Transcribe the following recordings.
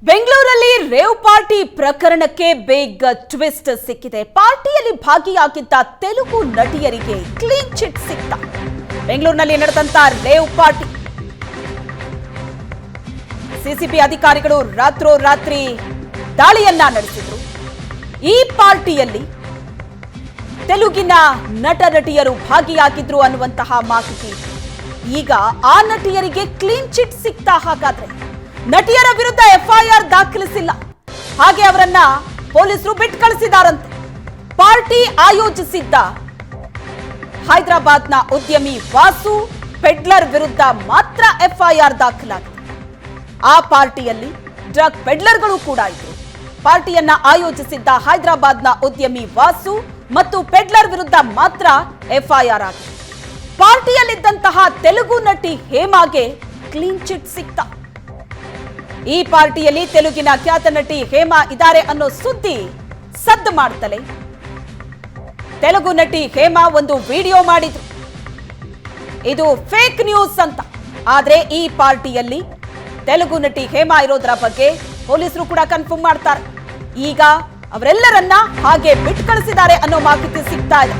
ಬೆಂಗಳೂರಲ್ಲಿ rave party ಪ್ರಕರಣಕ್ಕೆ big twist ಸಿಕ್ಕಿದೆ. ಪಾರ್ಟಿಯಲ್ಲಿ ಭಾಗಿಯಾಗಿದ್ದ ತೆಲುಗು ನಟಿಯರಿಗೆ ಕ್ಲೀನ್ ಚಿಟ್ ಸಿಕ್ತ. ಬೆಂಗಳೂರಿನಲ್ಲಿ ನಡೆದಂತ ರೇವ್ ಪಾರ್ಟಿ ಸಿಸಿಬಿ ಅಧಿಕಾರಿಗಳು ರಾತ್ರೋರಾತ್ರಿ ದಾಳಿಯನ್ನ ನಡೆಸಿದ್ರು. ಈ ಪಾರ್ಟಿಯಲ್ಲಿ ತೆಲುಗಿನ ನಟ ನಟಿಯರು ಭಾಗಿಯಾಗಿದ್ರು ಅನ್ನುವಂತಹ ಮಾಹಿತಿ. ಈಗ ಆ ನಟಿಯರಿಗೆ ಕ್ಲೀನ್ ಚಿಟ್ ಸಿಕ್ತಾ? ಹಾಗಾದ್ರೆ ನಟಿಯರ ವಿರುದ್ಧ ಎಫ್ಐಆರ್ ದಾಖಲಿಸಿಲ್ಲ, ಹಾಗೆ ಅವರನ್ನ ಪೊಲೀಸರು ಬಿಟ್ಟು ಕಳಿಸಿದಾರಂತೆ. ಪಾರ್ಟಿ ಆಯೋಜಿಸಿದ್ದ ಹೈದರಾಬಾದ್ನ ಉದ್ಯಮಿ ವಾಸು ಪೆಡ್ಲರ್ ವಿರುದ್ಧ ಮಾತ್ರ ಎಫ್ಐಆರ್ ದಾಖಲಾಗಿದೆ. ಆ ಪಾರ್ಟಿಯಲ್ಲಿ ಡ್ರಗ್ ಪೆಡ್ಲರ್ಗಳು ಕೂಡ ಇದ್ರು. ಪಾರ್ಟಿಯನ್ನ ಆಯೋಜಿಸಿದ್ದ ಹೈದರಾಬಾದ್ನ ಉದ್ಯಮಿ ವಾಸು ಮತ್ತು ಪೆಡ್ಲರ್ ವಿರುದ್ಧ ಮಾತ್ರ ಎಫ್ಐಆರ್ ಆಗಿದೆ. ಪಾರ್ಟಿಯಲ್ಲಿದ್ದಂತಹ ತೆಲುಗು ನಟಿ ಹೇಮಾಗೆ ಕ್ಲೀನ್ ಚಿಟ್ ಸಿಕ್ತ. ಈ ಪಾರ್ಟಿಯಲ್ಲಿ ತೆಲುಗಿನ ಖ್ಯಾತ ನಟಿ ಹೇಮಾ ಇದ್ದಾರೆ ಅನ್ನೋ ಸುದ್ದಿ ಸದ್ದು ಮಾಡ್ತಲೇ ತೆಲುಗು ನಟಿ ಹೇಮಾ ಒಂದು ವಿಡಿಯೋ ಮಾಡಿದ್ರು. ಇದು ಫೇಕ್ ನ್ಯೂಸ್ ಅಂತ. ಆದ್ರೆ ಈ ಪಾರ್ಟಿಯಲ್ಲಿ ತೆಲುಗು ನಟಿ ಹೇಮಾ ಇರೋದ್ರ ಬಗ್ಗೆ ಪೊಲೀಸರು ಕೂಡ ಕನ್ಫರ್ಮ್ ಮಾಡ್ತಾರೆ. ಈಗ ಅವರೆಲ್ಲರನ್ನ ಹಾಗೆ ಬಿಟ್ಟು ಕಳಿಸಿದ್ದಾರೆ ಅನ್ನೋ ಮಾಹಿತಿ ಸಿಗ್ತಾ ಇದೆ.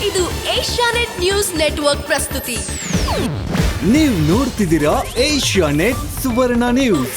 ಇದು ಏಷ್ಯಾನೆಟ್ ನ್ಯೂಸ್ ನೆಟ್ವರ್ಕ್ ಪ್ರಸ್ತುತಿ. ನೀವು ನೋಡ್ತಿದ್ದೀರಾ ಏಷ್ಯಾನೆಟ್ ಸುವರ್ಣ ನ್ಯೂಸ್.